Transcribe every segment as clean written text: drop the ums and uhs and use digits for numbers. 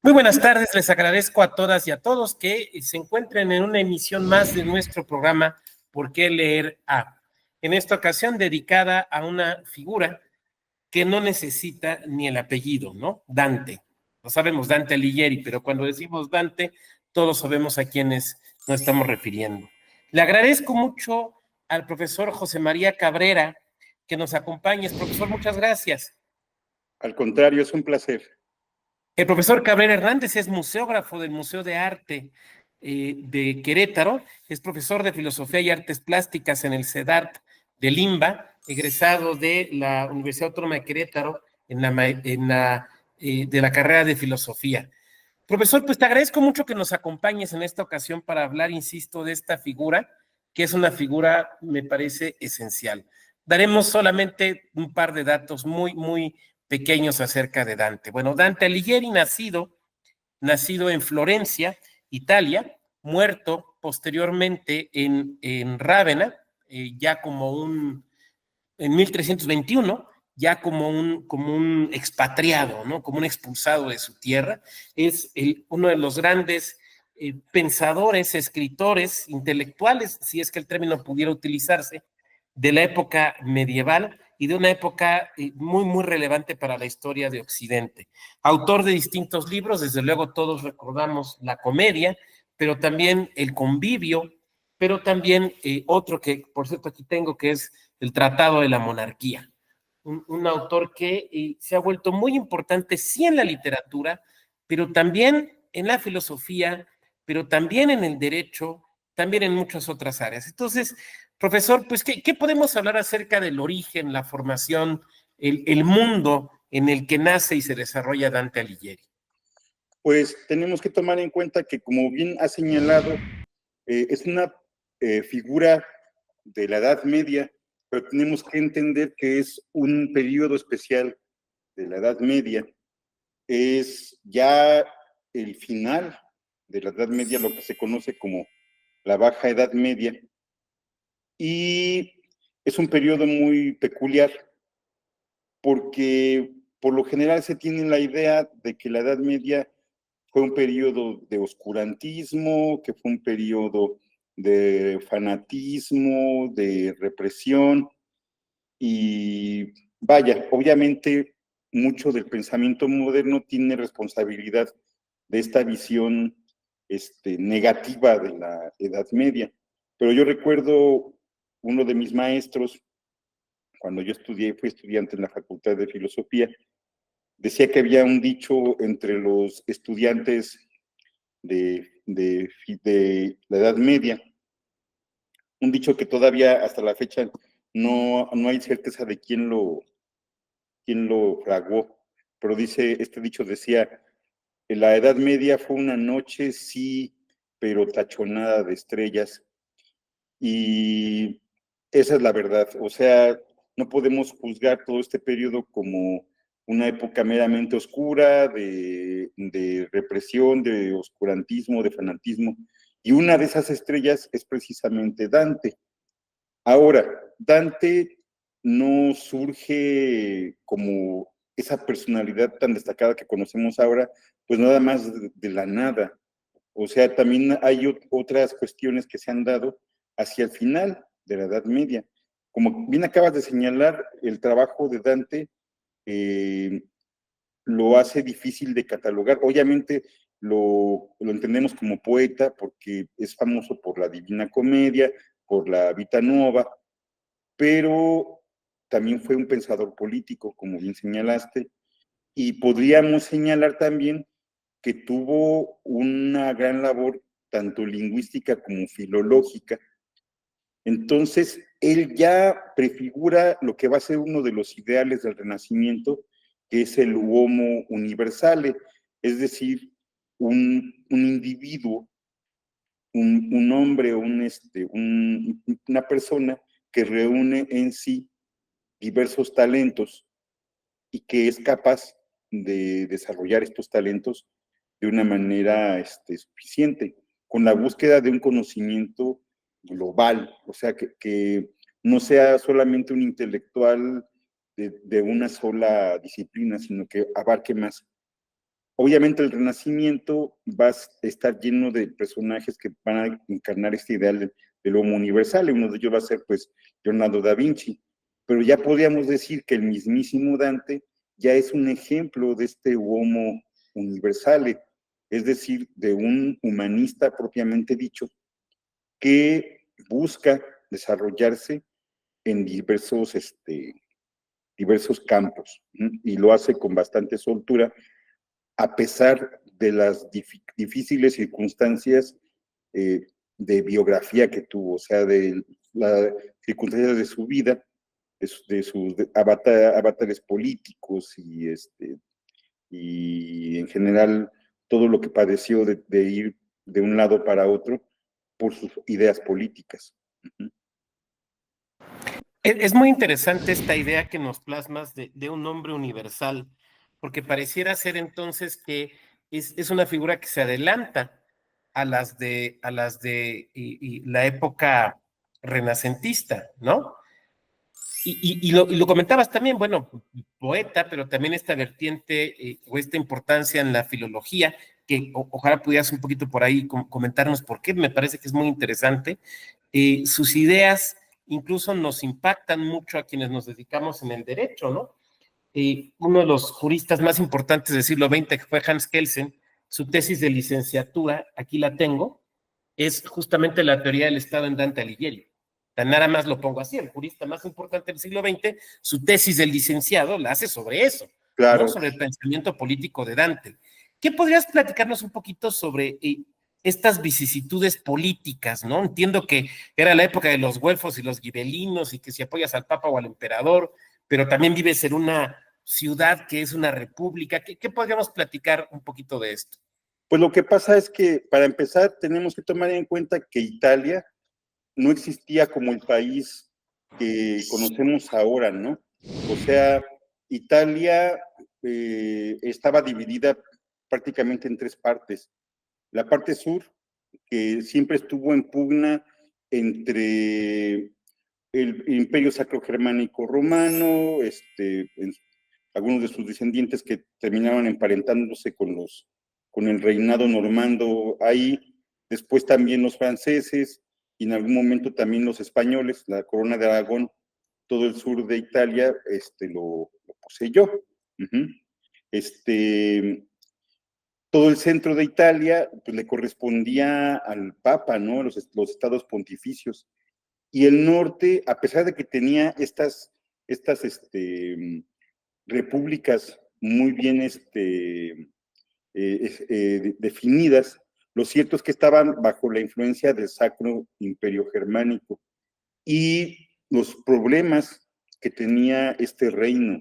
Muy buenas tardes, les agradezco a todas y a todos que se encuentren en una emisión más de nuestro programa ¿Por qué leer a? En esta ocasión dedicada a una figura que no necesita ni el apellido, ¿no? Dante. Lo sabemos, Dante Alighieri, pero cuando decimos Dante, todos sabemos a quiénes nos estamos refiriendo. Le agradezco mucho al profesor José María Cabrera que nos acompañe. Profesor, muchas gracias. Al contrario, es un placer. El profesor Cabrera Hernández es museógrafo del Museo de Arte de Querétaro, es profesor de Filosofía y Artes Plásticas en el CEDART de Limba, egresado de la Universidad Autónoma de Querétaro de la carrera de Filosofía. Profesor, pues te agradezco mucho que nos acompañes en esta ocasión para hablar, insisto, de esta figura, que es una figura, me parece, esencial. Daremos solamente un par de datos muy pequeños acerca de Dante. Bueno, Dante Alighieri, nacido en Florencia, Italia, muerto posteriormente en Rávena, ya en 1321, ya como un expatriado, ¿no? Como un expulsado de su tierra. Es uno de los grandes pensadores, escritores, intelectuales, si es que el término pudiera utilizarse, de la época medieval y de una época muy relevante para la historia de Occidente. Autor de distintos libros, desde luego todos recordamos La Comedia, pero también El Convivio, pero también otro que, por cierto, aquí tengo, que es El Tratado de la Monarquía. Un autor que se ha vuelto muy importante, sí, en la literatura, pero también en la filosofía, pero también en el derecho, también en muchas otras áreas. Entonces, profesor, pues, ¿qué podemos hablar acerca del origen, la formación, el mundo en el que nace y se desarrolla Dante Alighieri? Pues tenemos que tomar en cuenta que, como bien ha señalado, es una figura de la Edad Media, pero tenemos que entender que es un periodo especial de la Edad Media. Es ya el final de la Edad Media, lo que se conoce como la Baja Edad Media, y es un periodo muy peculiar porque por lo general se tiene la idea de que la Edad Media fue un periodo de oscurantismo, que fue un periodo de fanatismo, de represión, y vaya, obviamente mucho del pensamiento moderno tiene responsabilidad de esta visión negativa de la Edad Media. Pero yo recuerdo uno de mis maestros, cuando yo fui estudiante en la Facultad de Filosofía, decía que había un dicho entre los estudiantes de la Edad Media, un dicho que todavía hasta la fecha no hay certeza de quién lo fraguó, pero este dicho decía: la Edad Media fue una noche, sí, pero tachonada de estrellas. Y esa es la verdad. O sea, no podemos juzgar todo este periodo como una época meramente oscura, de represión, de oscurantismo, de fanatismo. Y una de esas estrellas es precisamente Dante. Ahora, Dante no surge como esa personalidad tan destacada que conocemos ahora, pues nada más de la nada. O sea, también hay otras cuestiones que se han dado hacia el final de la Edad Media. Como bien acabas de señalar, el trabajo de Dante lo hace difícil de catalogar. Obviamente lo entendemos como poeta porque es famoso por la Divina Comedia, por la Vita Nuova, pero también fue un pensador político, como bien señalaste, y podríamos señalar también que tuvo una gran labor tanto lingüística como filológica. Entonces, él ya prefigura lo que va a ser uno de los ideales del Renacimiento, que es el Homo Universale, es decir, un individuo, un hombre o una persona que reúne en sí diversos talentos y que es capaz de desarrollar estos talentos de una manera suficiente, con la búsqueda de un conocimiento global, o sea, que no sea solamente un intelectual de una sola disciplina, sino que abarque más. Obviamente el Renacimiento va a estar lleno de personajes que van a encarnar este ideal del homo universal, uno de ellos va a ser pues Leonardo da Vinci, pero ya podríamos decir que el mismísimo Dante ya es un ejemplo de este homo universale, es decir, de un humanista propiamente dicho, que busca desarrollarse en diversos campos, ¿no? Y lo hace con bastante soltura, a pesar de las difíciles circunstancias de biografía que tuvo, o sea, de las circunstancias de su vida, de sus avatares políticos y en general todo lo que padeció de ir de un lado para otro por sus ideas políticas. Es muy interesante esta idea que nos plasmas de un hombre universal, porque pareciera ser entonces que es una figura que se adelanta a las de la época renacentista, ¿no? Y lo comentabas también, bueno, poeta, pero también esta vertiente o esta importancia en la filología, que ojalá pudieras un poquito por ahí comentarnos por qué, me parece que es muy interesante. Sus ideas incluso nos impactan mucho a quienes nos dedicamos en el derecho, ¿no? Uno de los juristas más importantes del siglo XX, que fue Hans Kelsen, su tesis de licenciatura, aquí la tengo, es justamente la teoría del Estado en Dante Alighieri. Nada más lo pongo así, el jurista más importante del siglo XX, su tesis del licenciado la hace sobre eso, ¿no? Claro, Sobre el pensamiento político de Dante. ¿Qué podrías platicarnos un poquito sobre estas vicisitudes políticas, ¿no? Entiendo que era la época de los güelfos y los gibelinos y que si apoyas al Papa o al emperador, pero también vives en una ciudad que es una república. ¿Qué podríamos platicar un poquito de esto? pues lo que pasa es que para empezar tenemos que tomar en cuenta que Italia no existía como el país que conocemos ahora, ¿no? O sea, Italia estaba dividida prácticamente en tres partes. La parte sur, que siempre estuvo en pugna entre el Imperio Sacro-Germánico Romano, algunos de sus descendientes que terminaban emparentándose con el reinado normando ahí, después también los franceses y en algún momento también los españoles, la corona de Aragón, todo el sur de Italia lo poseyó. Uh-huh. Todo el centro de Italia pues, le correspondía al Papa, ¿no? Los estados pontificios. Y el norte, a pesar de que tenía estas repúblicas muy bien definidas, lo cierto es que estaban bajo la influencia del Sacro Imperio Germánico y los problemas que tenía este reino.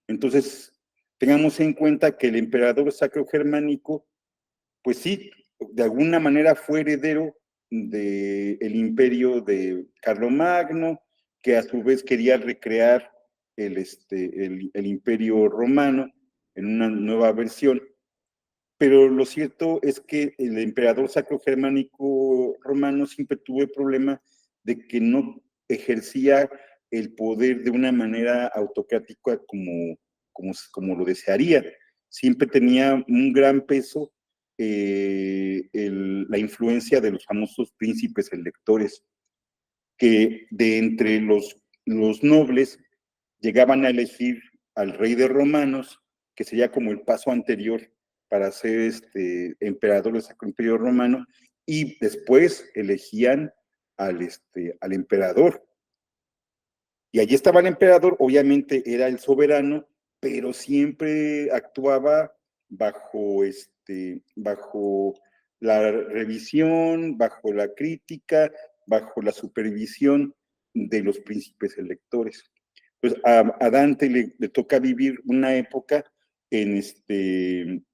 Entonces, tengamos en cuenta que el emperador Sacro Germánico, pues sí, de alguna manera fue heredero del imperio de Carlomagno, que a su vez quería recrear el imperio romano en una nueva versión, pero lo cierto es que el emperador sacro-germánico romano siempre tuvo el problema de que no ejercía el poder de una manera autocrática como lo desearía. Siempre tenía un gran peso la influencia de los famosos príncipes electores, que de entre los nobles llegaban a elegir al rey de romanos, que sería como el paso anterior para ser emperador del Sacro Imperio Romano, y después elegían al emperador. Y allí estaba el emperador, obviamente era el soberano, pero siempre actuaba bajo la revisión, bajo la crítica, bajo la supervisión de los príncipes electores. Pues a Dante le toca vivir una época en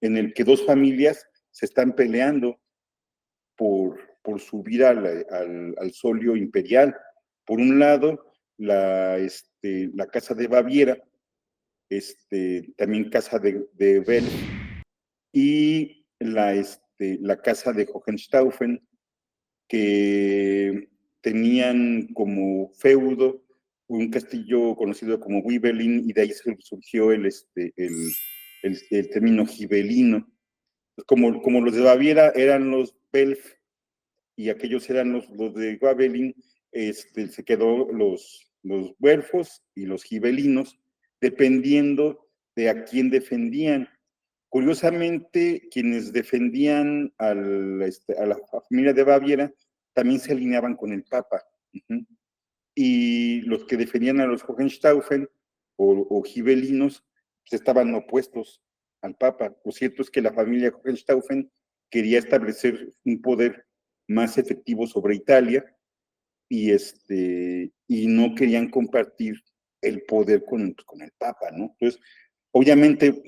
el que dos familias se están peleando por subir al solio imperial. Por un lado, la casa de Baviera, también casa de Bell, y la casa de Hohenstaufen, que tenían como feudo un castillo conocido como Wibelin, y de ahí surgió el término gibelino, como los de Baviera eran los Belf y aquellos eran los de Gabelin, se quedó los güelfos y los gibelinos, dependiendo de a quién defendían. Curiosamente, quienes defendían a la familia de Baviera también se alineaban con el Papa. Y los que defendían a los Hohenstaufen o gibelinos pues estaban opuestos al Papa. Lo cierto es que la familia Hohenstaufen quería establecer un poder más efectivo sobre Italia y no querían compartir el poder con el Papa, ¿no? Entonces, obviamente,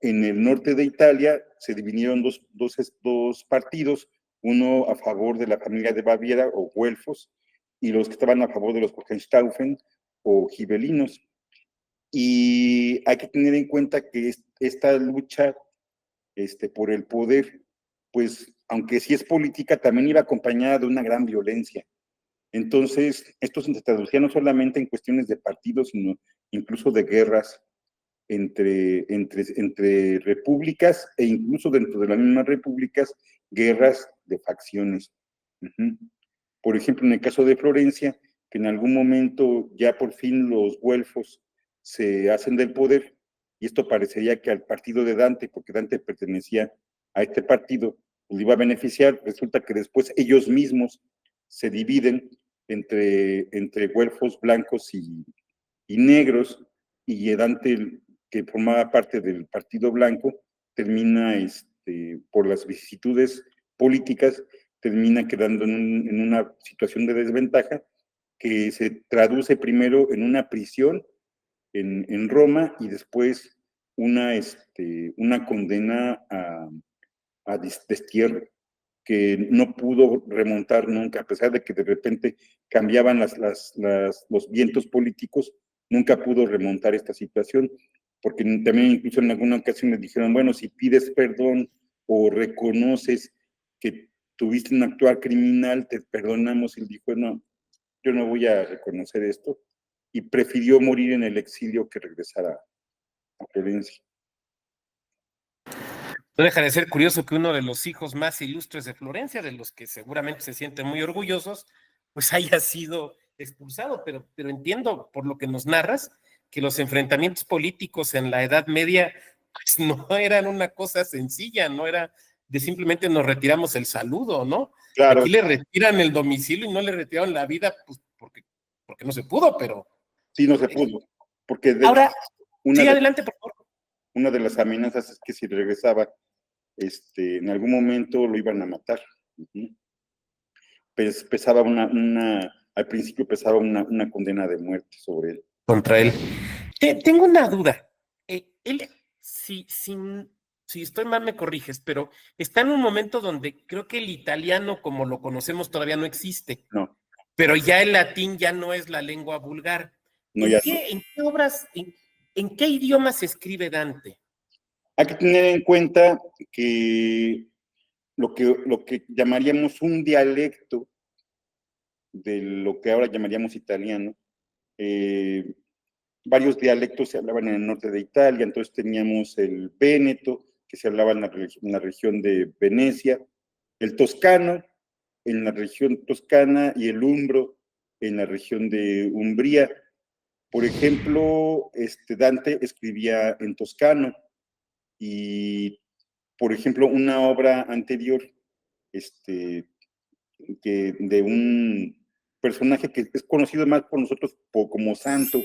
en el norte de Italia se dividieron dos partidos, uno a favor de la familia de Baviera o güelfos, y los que estaban a favor de los Hohenstaufen o gibelinos. Y hay que tener en cuenta que esta lucha por el poder, pues, aunque sí es política, también iba acompañada de una gran violencia. Entonces, esto se traducía no solamente en cuestiones de partidos, sino incluso de guerras entre repúblicas e incluso dentro de las mismas repúblicas, guerras de facciones. Por ejemplo, en el caso de Florencia, que en algún momento ya por fin los güelfos se hacen del poder, y esto parecería que al partido de Dante, porque Dante pertenecía a este partido, pues iba a beneficiar, resulta que después ellos mismos se dividen entre güelfos blancos y negros, y Dante, que formaba parte del Partido Blanco, termina, por las vicisitudes políticas, termina quedando en una situación de desventaja que se traduce primero en una prisión en Roma y después una condena a destierro que no pudo remontar nunca, a pesar de que de repente cambiaban los vientos políticos, nunca pudo remontar esta situación, porque también incluso en alguna ocasión le dijeron, bueno, si pides perdón o reconoces que tuviste un actuar criminal, te perdonamos, y él dijo, no, yo no voy a reconocer esto, y prefirió morir en el exilio que regresar a Florencia. No deja de ser curioso que uno de los hijos más ilustres de Florencia, de los que seguramente se sienten muy orgullosos, pues haya sido expulsado, pero entiendo por lo que nos narras que los enfrentamientos políticos en la Edad Media pues no eran una cosa sencilla, no era de simplemente nos retiramos el saludo, ¿no? Claro, Aquí le retiran el domicilio y no le retiraron la vida, pues porque no se pudo, pero... sí, no se pudo, porque de hecho Ahora, una sí, de, adelante, por favor. una de las amenazas es que si regresaba, en algún momento lo iban a matar. Pues pesaba al principio pesaba una condena de muerte sobre él. Contra él. Tengo una duda. Él, si estoy mal, me corriges, pero está en un momento donde creo que el italiano, como lo conocemos, todavía no existe, No, pero ya el latín ya no es la lengua vulgar. no, ya no. En qué obras, en qué idioma se escribe Dante? Hay que tener en cuenta que lo que llamaríamos un dialecto de lo que ahora llamaríamos italiano, eh, varios dialectos se hablaban en el norte de Italia, entonces teníamos el véneto, que se hablaba en la región de Venecia, el toscano en la región toscana y el umbro en la región de Umbría. Por ejemplo, Dante escribía en toscano y, por ejemplo, una obra anterior, de un personaje que es conocido más por nosotros como santo,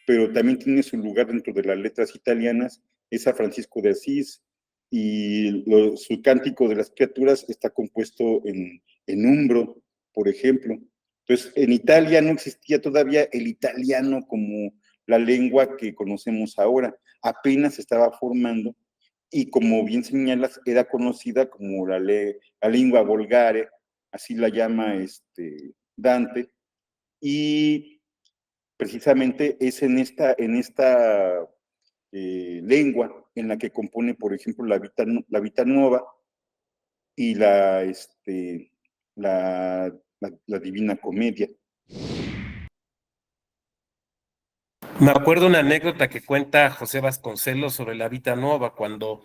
pero también tiene su lugar dentro de las letras italianas, es a Francisco de Asís, y su cántico de las criaturas está compuesto en umbro, por ejemplo. Entonces, en Italia no existía todavía el italiano como la lengua que conocemos ahora, apenas se estaba formando, y como bien señalas, era conocida como la lengua volgare, así la llama Dante, y precisamente es en esta lengua en la que compone, por ejemplo, la Vita Nuova y la Divina Comedia. Me acuerdo una anécdota que cuenta José Vasconcelos sobre la Vita Nuova, cuando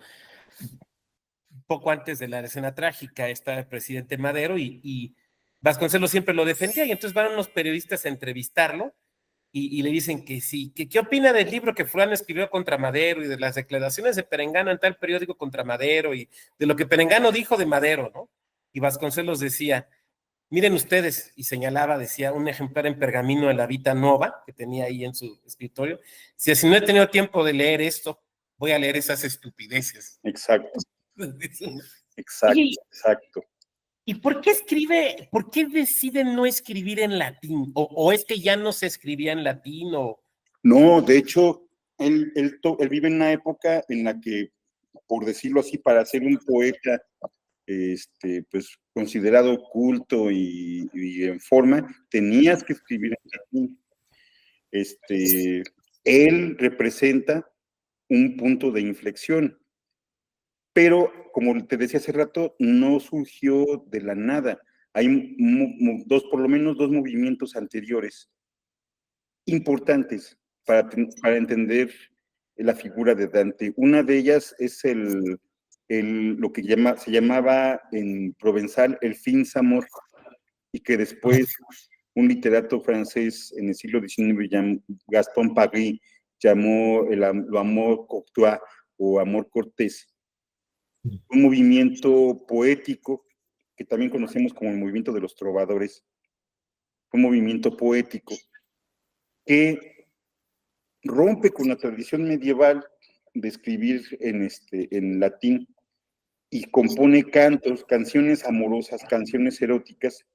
poco antes de la escena trágica, está el presidente Madero y Vasconcelos siempre lo defendía, y entonces van unos periodistas a entrevistarlo y le dicen que sí, que qué opina del libro que fulano escribió contra Madero y de las declaraciones de Perengano en tal periódico contra Madero y de lo que Perengano dijo de Madero, ¿no? Y Vasconcelos decía, miren ustedes, y señalaba, decía, un ejemplar en pergamino de la Vita Nova, que tenía ahí en su escritorio, si no he tenido tiempo de leer esto, voy a leer esas estupideces. Exacto, Oye, exacto, exacto. ¿y por qué deciden no escribir en latín? ¿O es que ya no se escribía en latín? No, de hecho, él vive en una época en la que, por decirlo así, para ser un poeta, pues considerado culto y en forma, tenías que escribir en latín. Él representa un punto de inflexión, pero como te decía hace rato, no surgió de la nada. Hay por lo menos dos movimientos anteriores importantes para entender la figura de Dante. Una de ellas es lo que se llamaba en provenzal el fins amor, y que después un literato francés en el siglo XIX, Gaston Paris, llamó lo amor courtois o amor cortés. Un movimiento poético que también conocemos como el movimiento de los trovadores, un movimiento poético que rompe con la tradición medieval de escribir en latín y compone cantos, canciones amorosas, canciones eróticas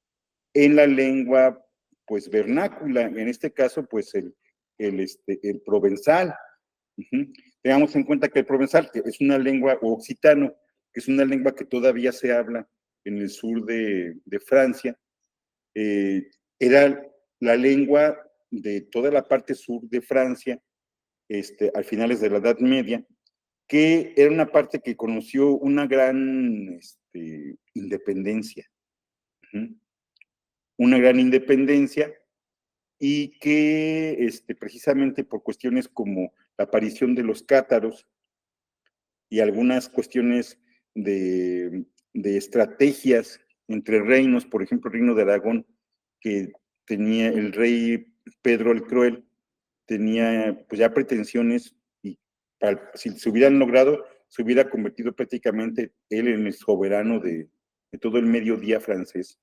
en la lengua pues vernácula, en este caso pues el provenzal. Tengamos en cuenta que el provenzal, que es una lengua, o occitano, que es una lengua que todavía se habla en el sur de Francia, era la lengua de toda la parte sur de Francia, a finales de la Edad Media, que era una parte que conoció una gran independencia. Una gran independencia y que precisamente por cuestiones como la aparición de los cátaros y algunas cuestiones de estrategias entre reinos, por ejemplo, el reino de Aragón, que tenía el rey Pedro el Cruel, tenía pues ya pretensiones y si se hubieran logrado, se hubiera convertido prácticamente él en el soberano de todo el mediodía francés.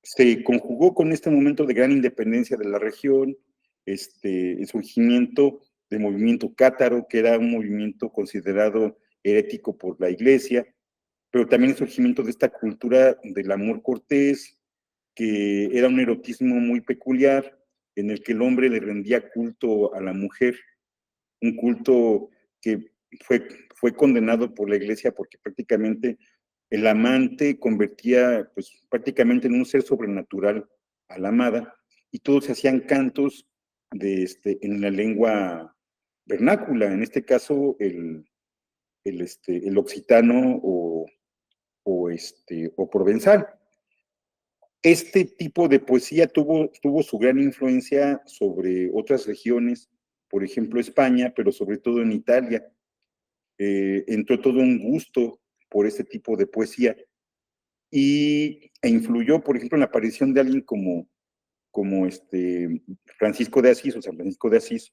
Se conjugó con este momento de gran independencia de la región, el surgimiento del movimiento cátaro, que era un movimiento considerado herético por la iglesia, pero también el surgimiento de esta cultura del amor cortés, que era un erotismo muy peculiar, en el que el hombre le rendía culto a la mujer, un culto que fue condenado por la iglesia porque prácticamente el amante convertía pues prácticamente en un ser sobrenatural a la amada, y todos se hacían cantos en la lengua vernácula, en este caso el occitano o provenzal. Este tipo de poesía tuvo su gran influencia sobre otras regiones, por ejemplo España, pero sobre todo en Italia. Entró todo un gusto por este tipo de poesía e influyó, por ejemplo, en la aparición de alguien como Francisco de Asís o San Francisco de Asís,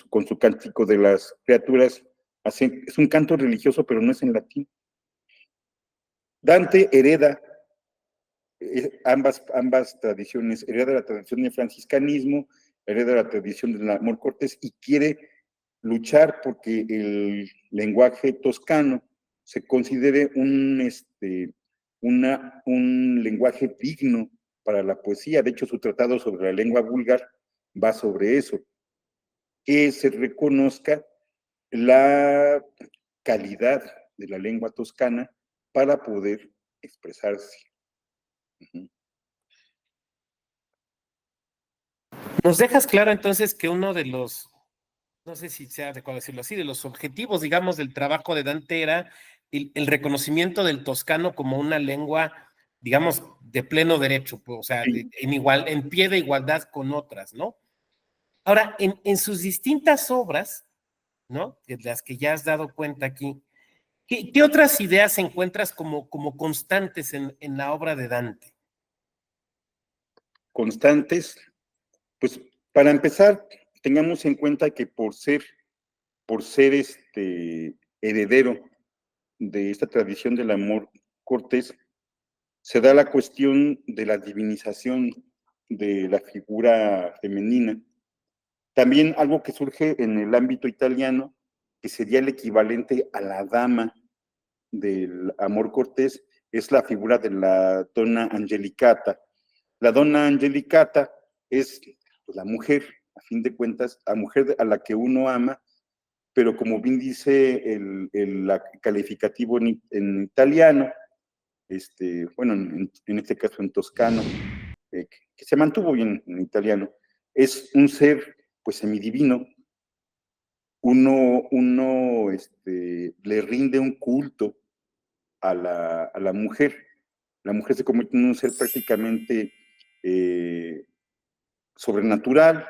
con su cántico de las criaturas. Es un canto religioso, pero no es en latín. Dante hereda ambas tradiciones, hereda la tradición del franciscanismo, hereda la tradición del amor cortés y quiere luchar porque el lenguaje toscano se considere un lenguaje digno para la poesía. De hecho, su tratado sobre la lengua vulgar va sobre eso, que se reconozca la calidad de la lengua toscana para poder expresarse. Nos dejas claro entonces que uno de los, no sé si sea adecuado decirlo así, de los objetivos, digamos, del trabajo de Dante era el reconocimiento del toscano como una lengua, digamos, de pleno derecho, pues, o sea, Sí. en pie de igualdad con otras, ¿no? Ahora, en sus distintas obras, ¿no? De las que ya has dado cuenta aquí. ¿Qué otras ideas encuentras como constantes en la obra de Dante? Constantes, pues para empezar, tengamos en cuenta que por ser heredero de esta tradición del amor cortés, se da la cuestión de la divinización de la figura femenina. También algo que surge en el ámbito italiano, que sería el equivalente a la dama del amor cortés, es la figura de la donna angelicata. La donna angelicata es pues, la mujer, a fin de cuentas, la mujer a la que uno ama, pero como bien dice el calificativo en italiano, bueno, en este caso en toscano, que se mantuvo bien en italiano, es un ser pues semidivino. Uno le rinde un culto a la mujer. La mujer se convierte en un ser prácticamente sobrenatural,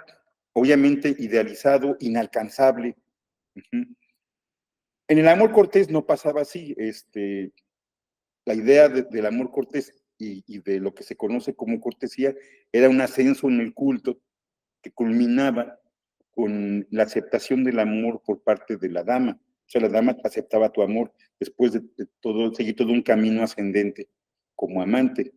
obviamente idealizado, inalcanzable. Uh-huh. En el amor cortés no pasaba así. La idea del amor cortés y de lo que se conoce como cortesía era un ascenso en el culto que culminaba con la aceptación del amor por parte de la dama. O sea, la dama aceptaba tu amor después de seguir todo un camino ascendente como amante.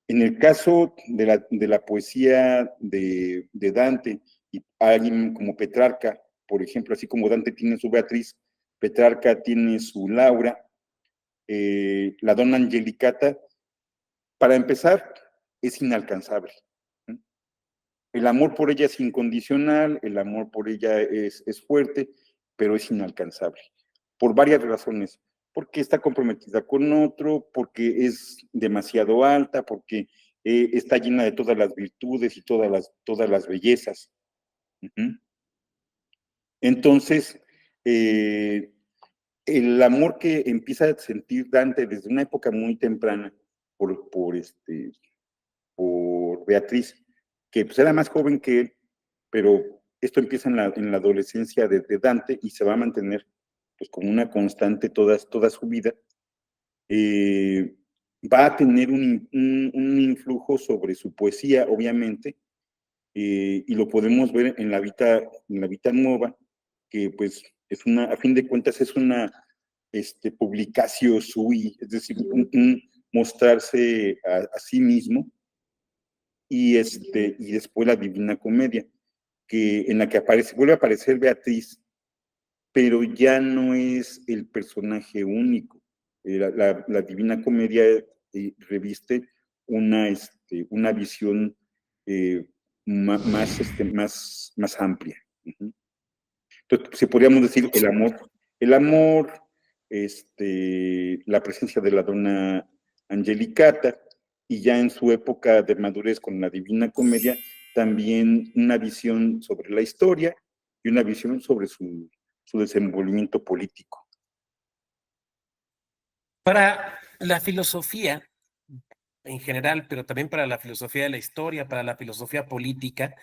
En el caso de la poesía de Dante y alguien como Petrarca, por ejemplo, así como Dante tiene su Beatriz, Petrarca tiene su Laura, la donna Angelicata, para empezar, es inalcanzable. El amor por ella es incondicional, el amor por ella es fuerte, pero es inalcanzable. Por varias razones. Porque está comprometida con otro, porque es demasiado alta, porque está llena de todas las virtudes y todas las bellezas. Uh-huh. Entonces, el amor que empieza a sentir Dante desde una época muy temprana por Beatriz, que pues era más joven que él, pero esto empieza en la adolescencia de Dante y se va a mantener pues como una constante toda su vida, va a tener un influjo sobre su poesía, obviamente, y lo podemos ver en la Vita Nuova, que pues es a fin de cuentas es una publicación sui, es decir, un mostrarse a sí mismo, y después la Divina Comedia, en la que vuelve a aparecer Beatriz, pero ya no es el personaje único. La Divina Comedia reviste una visión más amplia. Uh-huh. Entonces, si podríamos decir el amor, la presencia de la donna Angelicata, y ya en su época de madurez con la Divina Comedia, también una visión sobre la historia y una visión sobre su desenvolvimiento político. Para la filosofía en general, pero también para la filosofía de la historia, para la filosofía política,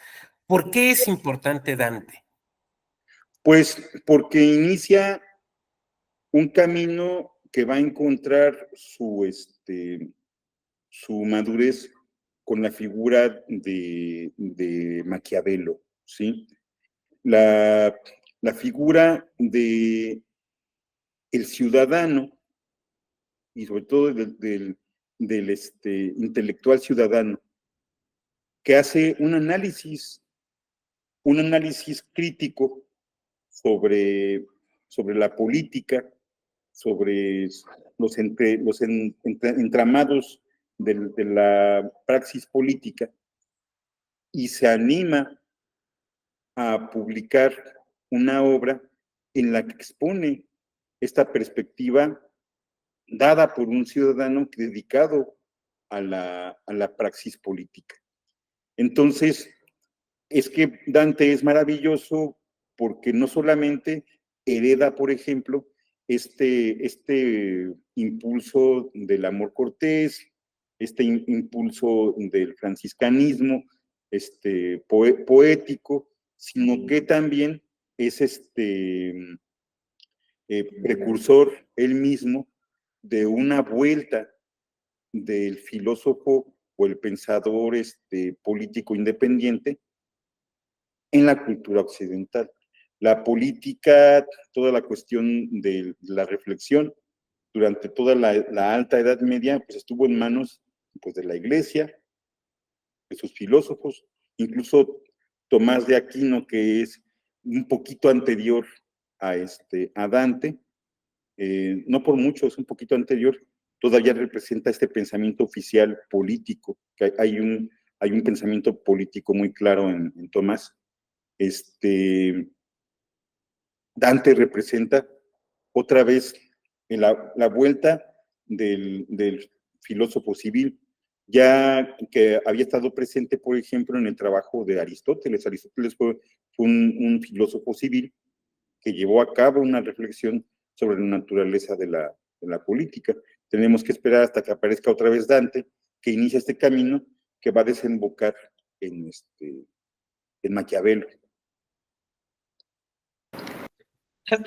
¿por qué es importante Dante? Pues porque inicia un camino que va a encontrar su madurez con la figura de Maquiavelo, ¿sí? La figura de el ciudadano y sobre todo del intelectual ciudadano que hace un análisis crítico sobre la política, sobre los entramados de la praxis política, y se anima a publicar una obra en la que expone esta perspectiva dada por un ciudadano dedicado a la praxis política. Entonces, es que Dante es maravilloso porque no solamente hereda, por ejemplo, este impulso del amor cortés, este impulso del franciscanismo, poético, sino que también es precursor él mismo de una vuelta del filósofo o el pensador político independiente en la cultura occidental. La política, toda la cuestión de la reflexión durante toda la Alta Edad Media, pues estuvo en manos pues, de la Iglesia, de sus filósofos, incluso Tomás de Aquino, que es un poquito anterior a Dante, no por mucho, es un poquito anterior, todavía representa este pensamiento oficial político, que hay un pensamiento político muy claro en Tomás. Dante representa otra vez la vuelta del filósofo civil, ya que había estado presente, por ejemplo, en el trabajo de Aristóteles. Aristóteles fue un filósofo civil que llevó a cabo una reflexión sobre la naturaleza de la política. Tenemos que esperar hasta que aparezca otra vez Dante, que inicia este camino que va a desembocar en Maquiavelo.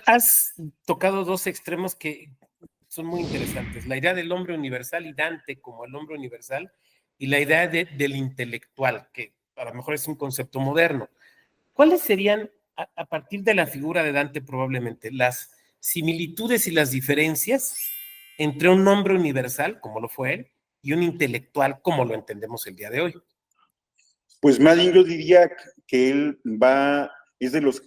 Has tocado dos extremos que son muy interesantes, la idea del hombre universal y Dante como el hombre universal, y la idea del intelectual, que a lo mejor es un concepto moderno. ¿Cuáles serían, a partir de la figura de Dante probablemente, las similitudes y las diferencias entre un hombre universal, como lo fue él, y un intelectual, como lo entendemos el día de hoy? Pues más bien yo diría que él es de los,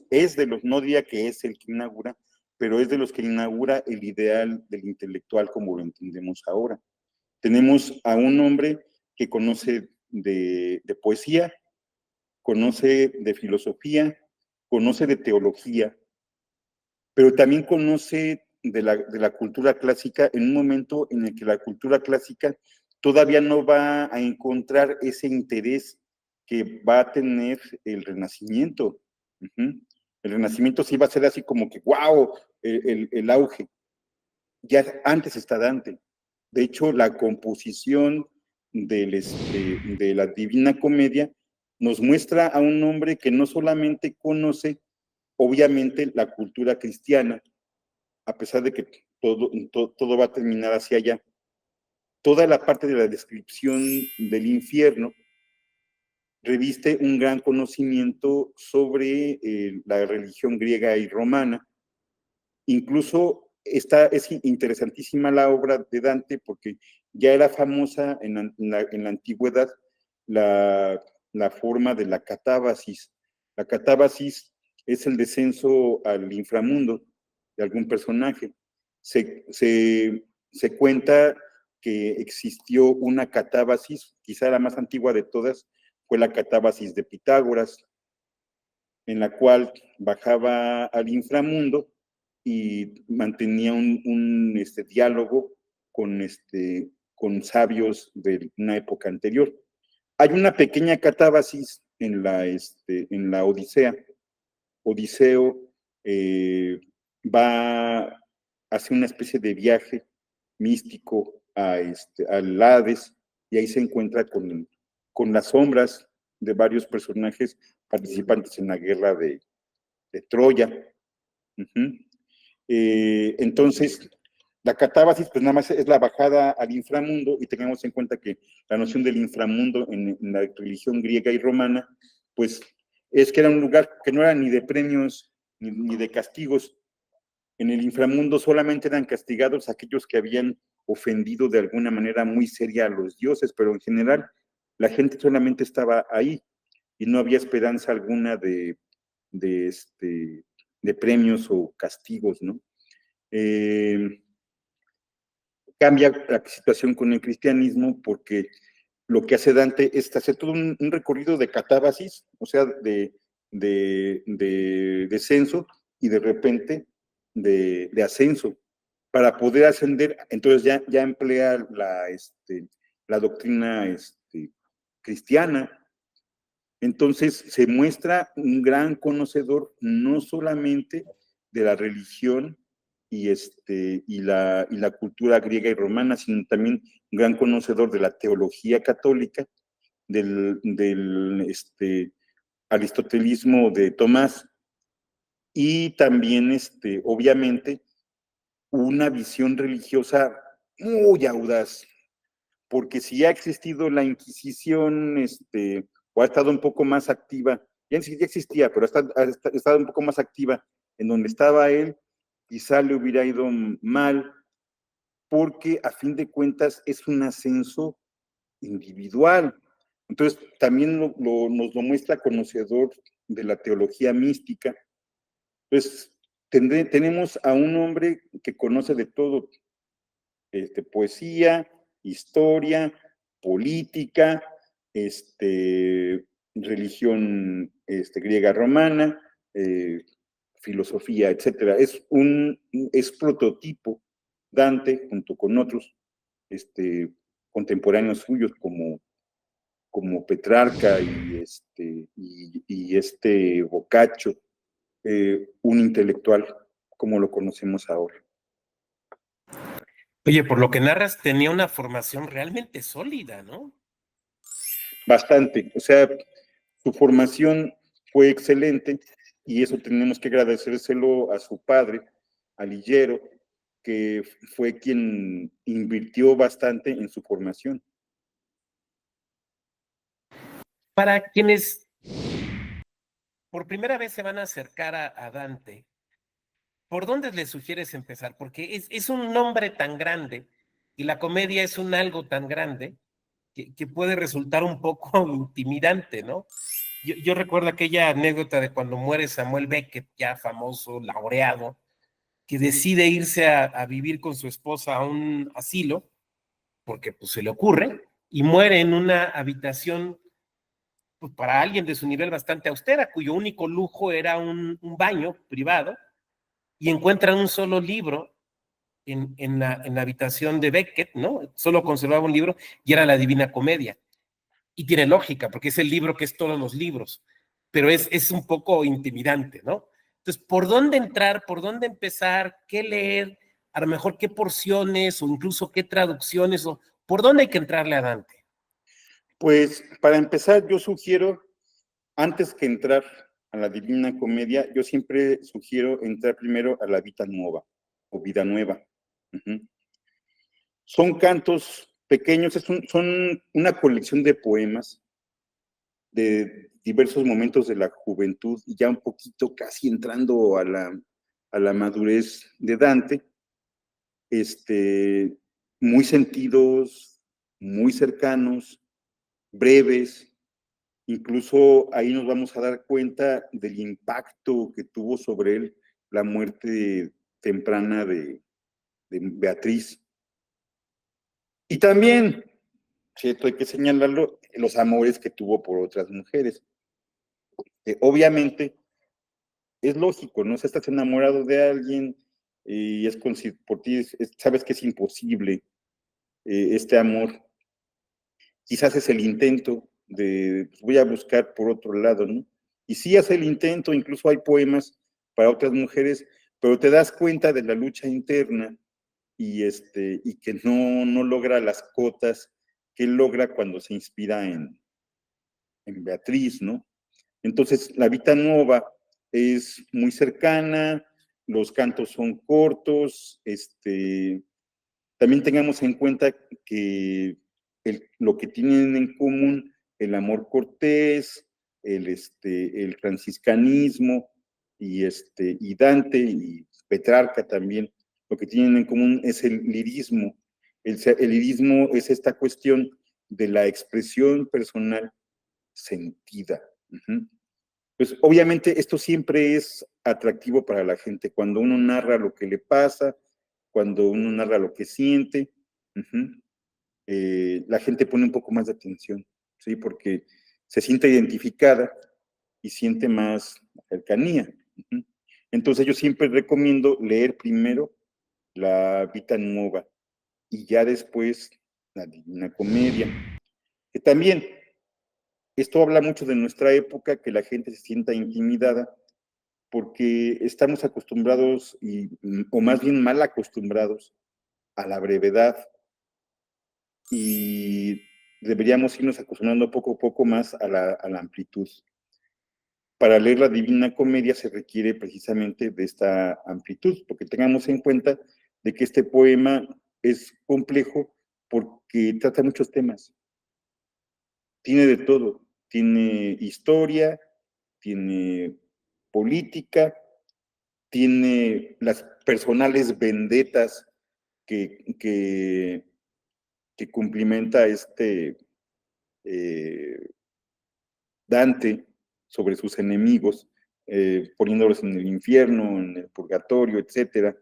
no diría que es el que inaugura, pero es de los que inaugura el ideal del intelectual como lo entendemos ahora. Tenemos a un hombre que conoce de poesía, conoce de filosofía, conoce de teología, pero también conoce de la cultura clásica en un momento en el que la cultura clásica todavía no va a encontrar ese interés que va a tener el Renacimiento. Uh-huh. El Renacimiento sí va a ser así como que, wow, el auge. Ya antes está Dante. De hecho, la composición de la Divina Comedia nos muestra a un hombre que no solamente conoce, obviamente, la cultura cristiana, a pesar de que todo va a terminar hacia allá. Toda la parte de la descripción del infierno reviste un gran conocimiento sobre la religión griega y romana. Incluso es interesantísima la obra de Dante porque ya era famosa en la antigüedad la forma de la catábasis. La catábasis es el descenso al inframundo de algún personaje. Se cuenta que existió una catábasis, quizá la más antigua de todas, fue la catábasis de Pitágoras, en la cual bajaba al inframundo y mantenía un diálogo con sabios de una época anterior. Hay una pequeña catábasis en la Odisea. Odiseo va hace una especie de viaje místico al Hades y ahí se encuentra con las sombras de varios personajes participantes en la guerra de Troya. Uh-huh. Entonces, la catábasis, pues nada más es la bajada al inframundo, y tengamos en cuenta que la noción del inframundo en la religión griega y romana, pues es que era un lugar que no era ni de premios ni de castigos. En el inframundo solamente eran castigados aquellos que habían ofendido de alguna manera muy seria a los dioses, pero en general la gente solamente estaba ahí y no había esperanza alguna de, de premios o castigos, ¿no? Cambia la situación con el cristianismo porque lo que hace Dante es hacer todo un recorrido de catábasis, o sea, de descenso y de repente de ascenso, para poder ascender. Entonces ya emplea la doctrina cristiana. Entonces se muestra un gran conocedor no solamente de la religión y la cultura griega y romana, sino también un gran conocedor de la teología católica, del aristotelismo de Tomás, y también, obviamente, una visión religiosa muy audaz, porque si ha existido la Inquisición, o ha estado un poco más activa, ya ni siquiera existía, pero ha estado un poco más activa en donde estaba él, quizá le hubiera ido mal, porque a fin de cuentas es un ascenso individual. Entonces, también nos lo muestra conocedor de la teología mística. Entonces, tenemos a un hombre que conoce de todo, poesía, historia, política, religión griega romana, filosofía, etcétera. Es prototipo Dante junto con otros contemporáneos suyos como Petrarca y Boccaccio, un intelectual como lo conocemos ahora. Oye, por lo que narras, tenía una formación realmente sólida, ¿no? Bastante, o sea, su formación fue excelente y eso tenemos que agradecérselo a su padre, a Ligiero, que fue quien invirtió bastante en su formación. Para quienes por primera vez se van a acercar a Dante, ¿por dónde les sugieres empezar? Porque es un nombre tan grande y la comedia es un algo tan grande que puede resultar un poco intimidante, ¿no? Yo recuerdo aquella anécdota de cuando muere Samuel Beckett, ya famoso, laureado, que decide irse a vivir con su esposa a un asilo, porque pues se le ocurre, y muere en una habitación pues, para alguien de su nivel bastante austera, cuyo único lujo era un baño privado, y encuentra un solo libro en la habitación de Beckett, ¿no? Solo conservaba un libro y era la Divina Comedia. Y tiene lógica, porque es el libro que es todos los libros, pero es un poco intimidante, ¿no? Entonces, ¿por dónde entrar? ¿Por dónde empezar? ¿Qué leer? A lo mejor qué porciones o incluso qué traducciones o por dónde hay que entrarle a Dante. Pues para empezar, yo sugiero, antes que entrar a la Divina Comedia, yo siempre sugiero entrar primero a la Vita Nuova o Vida Nueva. Uh-huh. Son cantos pequeños, son una colección de poemas de diversos momentos de la juventud y ya un poquito casi entrando a la madurez de Dante, muy sentidos, muy cercanos, breves. Incluso ahí nos vamos a dar cuenta del impacto que tuvo sobre él la muerte temprana de Beatriz. Y también, cierto, hay que señalarlo, los amores que tuvo por otras mujeres. Obviamente, es lógico, ¿no? O sea, estás enamorado de alguien y por ti sabes que es imposible este amor. Quizás es el intento de, pues, voy a buscar por otro lado, ¿no? Y sí hace el intento, incluso hay poemas para otras mujeres, pero te das cuenta de la lucha interna y que no logra las cotas que él logra cuando se inspira en Beatriz, ¿no? Entonces, la Vita Nuova es muy cercana, los cantos son cortos, también tengamos en cuenta que lo que tienen en común el amor cortés, el franciscanismo y Dante y Petrarca también, lo que tienen en común es el lirismo. El lirismo es esta cuestión de la expresión personal sentida. Uh-huh. Pues obviamente esto siempre es atractivo para la gente, cuando uno narra lo que le pasa, cuando uno narra lo que siente, uh-huh, la gente pone un poco más de atención, ¿sí? Porque se siente identificada y siente más cercanía. Uh-huh. Entonces yo siempre recomiendo leer primero la Vita Nuova y ya después la Divina Comedia, que también esto habla mucho de nuestra época, que la gente se sienta intimidada porque estamos acostumbrados, o más bien mal acostumbrados, a la brevedad y deberíamos irnos acostumbrando poco a poco más a la amplitud. para leer la Divina Comedia se requiere precisamente de esta amplitud, porque tengamos en cuenta de que este poema es complejo porque trata muchos temas. Tiene de todo, tiene historia, tiene política, tiene las personales vendetas que cumplimenta eh, Dante sobre sus enemigos, poniéndolos en el infierno, en el purgatorio, etcétera.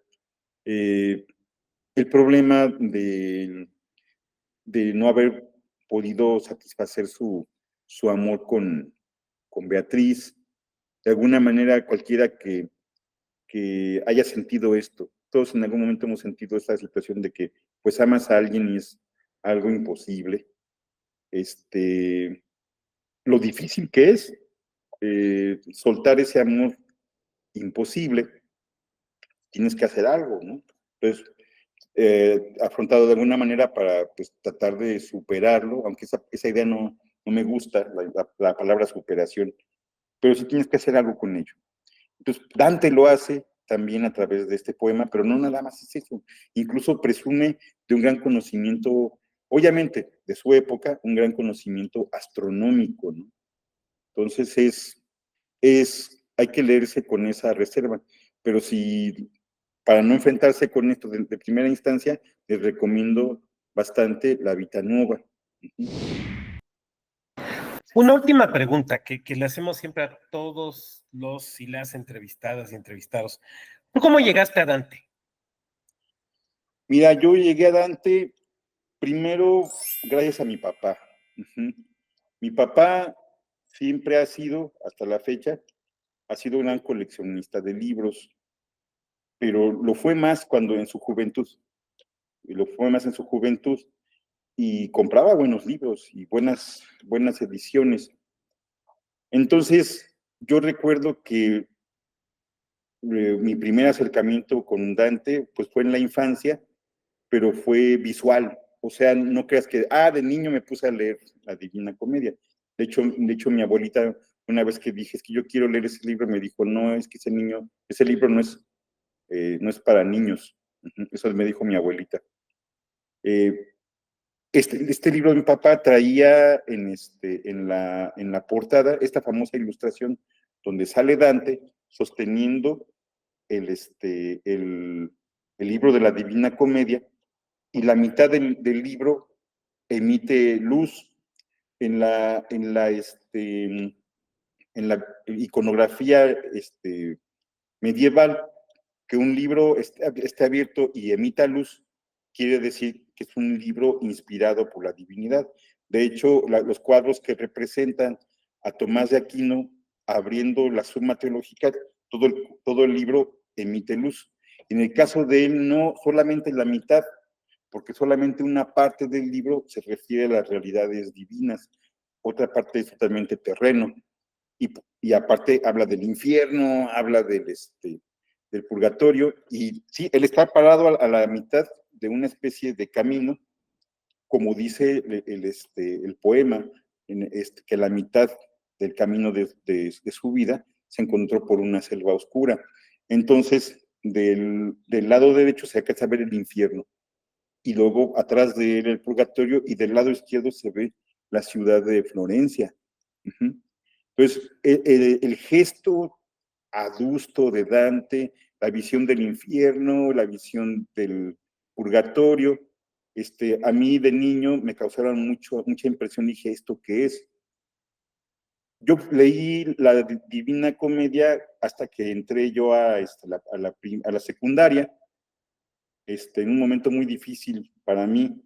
El problema de no haber podido satisfacer su amor con Beatriz, de alguna manera cualquiera que haya sentido esto, todos en algún momento hemos sentido esta situación de que pues amas a alguien y es algo imposible, lo difícil que es soltar ese amor imposible, tienes que hacer algo, ¿no? Entonces, afrontado de alguna manera para pues, tratar de superarlo, aunque esa idea no me gusta, la palabra superación, pero sí tienes que hacer algo con ello. Entonces, Dante lo hace también a través de este poema, pero no nada más es eso, incluso presume de un gran conocimiento, obviamente, de su época, un gran conocimiento astronómico, ¿no? Entonces hay que leerse con esa reserva, pero si para no enfrentarse con esto de primera instancia, les recomiendo bastante La Vita Nuova. Una última pregunta que le hacemos siempre a todos los y las entrevistadas y entrevistados. ¿Tú cómo llegaste a Dante? Mira, yo llegué a Dante primero gracias a mi papá. Mi papá siempre ha sido, hasta la fecha, ha sido un gran coleccionista de libros, pero lo fue más cuando en su juventud, y lo fue más en su juventud, y compraba buenos libros y buenas ediciones. Entonces, yo recuerdo que mi primer acercamiento con Dante, pues fue en la infancia, pero fue visual. O sea, no creas que, de niño me puse a leer la Divina Comedia. De hecho, mi abuelita, una vez que dije, es que yo quiero leer ese libro, me dijo, no, es que ese libro no es para niños. Eso me dijo mi abuelita. Eh, este libro de mi papá traía en la portada esta famosa ilustración donde sale Dante sosteniendo el libro de la Divina Comedia y la mitad del libro emite luz en la iconografía medieval, que un libro esté abierto y emita luz, quiere decir que es un libro inspirado por la divinidad. De hecho, los cuadros que representan a Tomás de Aquino abriendo la Suma Teológica, todo el libro emite luz. En el caso de él, no solamente la mitad, porque solamente una parte del libro se refiere a las realidades divinas, otra parte es totalmente terreno. Y aparte habla del infierno, habla del purgatorio, y sí, él está parado a la mitad de una especie de camino, como dice el poema, que la mitad del camino de su vida se encontró por una selva oscura. Entonces, del lado derecho se alcanza a ver el infierno, y luego atrás de él el purgatorio, y del lado izquierdo se ve la ciudad de Florencia. Entonces, el gesto adusto de Dante, la visión del infierno, la visión del purgatorio, a mí de niño me causaron mucha impresión. Dije, ¿esto qué es? Yo leí la Divina Comedia hasta que entré yo a la secundaria, en un momento muy difícil para mí.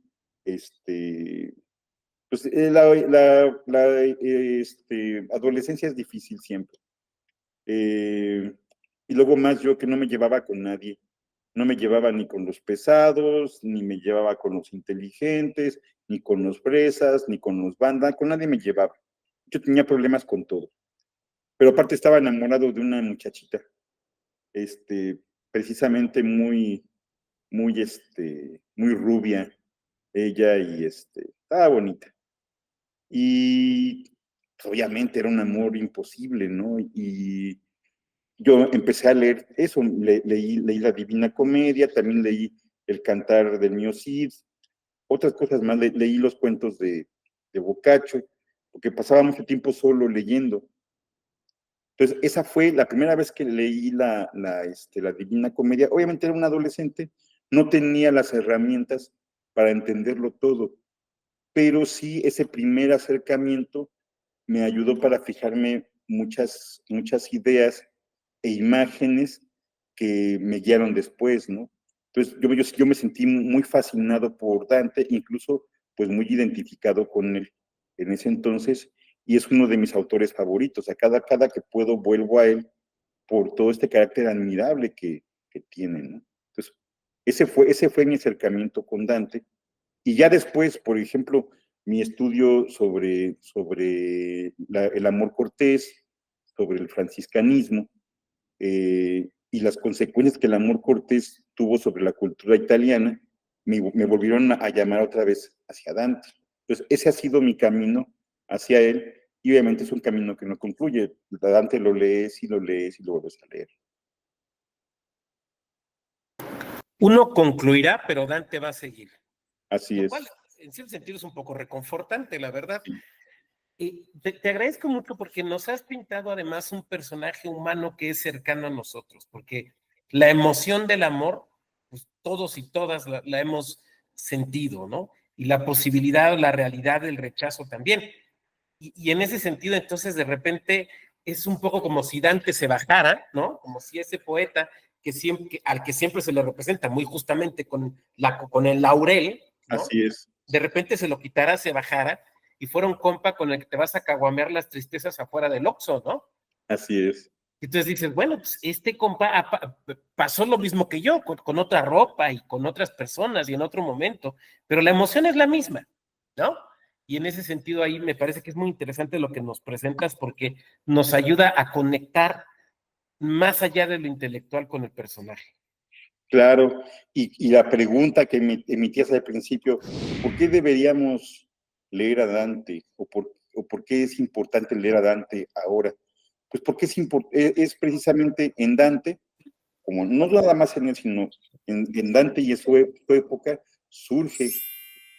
Pues la adolescencia es difícil siempre. Y luego más yo que no me llevaba con nadie. No me llevaba ni con los pesados, ni me llevaba con los inteligentes, ni con los fresas, ni con los bandas, con nadie me llevaba. Yo tenía problemas con todo. Pero aparte estaba enamorado de una muchachita, precisamente muy rubia, ella, y estaba bonita. Y obviamente era un amor imposible, ¿no? Y yo empecé a leer eso, leí la Divina Comedia, también leí El Cantar del Mio Cid, otras cosas más, leí los cuentos de Boccaccio, porque pasaba mucho tiempo solo leyendo. Entonces, esa fue la primera vez que leí la Divina Comedia. Obviamente era un adolescente, no tenía las herramientas para entenderlo todo, pero sí ese primer acercamiento me ayudó para fijarme muchas ideas e imágenes que me guiaron después, ¿no? Entonces, yo me sentí muy fascinado por Dante, incluso pues muy identificado con él en ese entonces, y es uno de mis autores favoritos. Cada que puedo vuelvo a él por todo este carácter admirable que tiene, ¿no? Entonces, ese fue mi acercamiento con Dante. Y ya después, por ejemplo, mi estudio sobre el amor cortés, sobre el franciscanismo, y las consecuencias que el amor cortés tuvo sobre la cultura italiana, me volvieron a llamar otra vez hacia Dante. Entonces, ese ha sido mi camino hacia él, y obviamente es un camino que no concluye. A Dante lo lees y lo lees y lo vuelves a leer. Uno concluirá, pero Dante va a seguir. Así Lo es. cual, en cierto sentido, es un poco reconfortante, la verdad. Sí. Y te agradezco mucho porque nos has pintado además un personaje humano que es cercano a nosotros, porque la emoción del amor, pues todos y todas la hemos sentido, ¿no? Y la posibilidad, la realidad del rechazo también. Y en ese sentido, entonces, de repente, es un poco como si Dante se bajara, ¿no? Como si ese poeta al que siempre se le representa muy justamente con el laurel, ¿no? Así es. De repente se lo quitara, se bajara y fuera un compa con el que te vas a caguamear las tristezas afuera del Oxxo, ¿no? Así es. Y entonces dices, bueno, pues este compa pasó lo mismo que yo, con otra ropa y con otras personas y en otro momento, pero la emoción es la misma, ¿no? Y en ese sentido ahí me parece que es muy interesante lo que nos presentas porque nos ayuda a conectar más allá de lo intelectual con el personaje. Claro, y la pregunta que emitías al principio, ¿por qué deberíamos leer a Dante? ¿O por qué es importante leer a Dante ahora? Pues porque es precisamente en Dante, como no nada más en él, sino en Dante y en su época, surge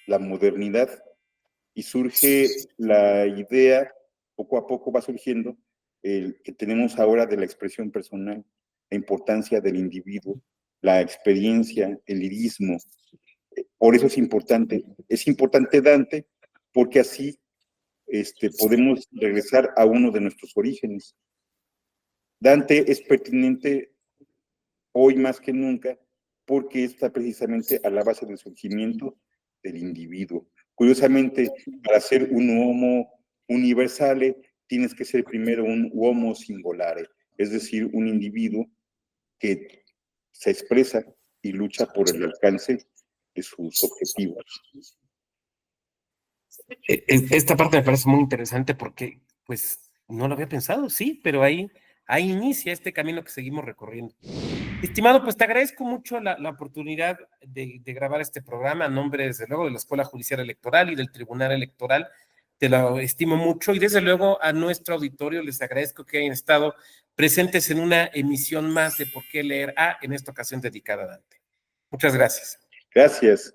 la modernidad y surge la idea, poco a poco va surgiendo, el que tenemos ahora de la expresión personal, la importancia del individuo, la experiencia, el lirismo. Por eso es importante Dante, porque así podemos regresar a uno de nuestros orígenes. Dante es pertinente hoy más que nunca porque está precisamente a la base del surgimiento del individuo. Curiosamente, para ser un homo universale, tienes que ser primero un homo singulare, es decir, un individuo que se expresa y lucha por el alcance de sus objetivos. Esta parte me parece muy interesante porque, pues, no lo había pensado, sí, pero ahí inicia este camino que seguimos recorriendo. Estimado, pues te agradezco mucho la oportunidad de grabar este programa a nombre, desde luego, de la Escuela Judicial Electoral y del Tribunal Electoral. Te lo estimo mucho y desde luego a nuestro auditorio les agradezco que hayan estado presentes en una emisión más de Por qué leer A, en esta ocasión dedicada a Dante. Muchas gracias. Gracias.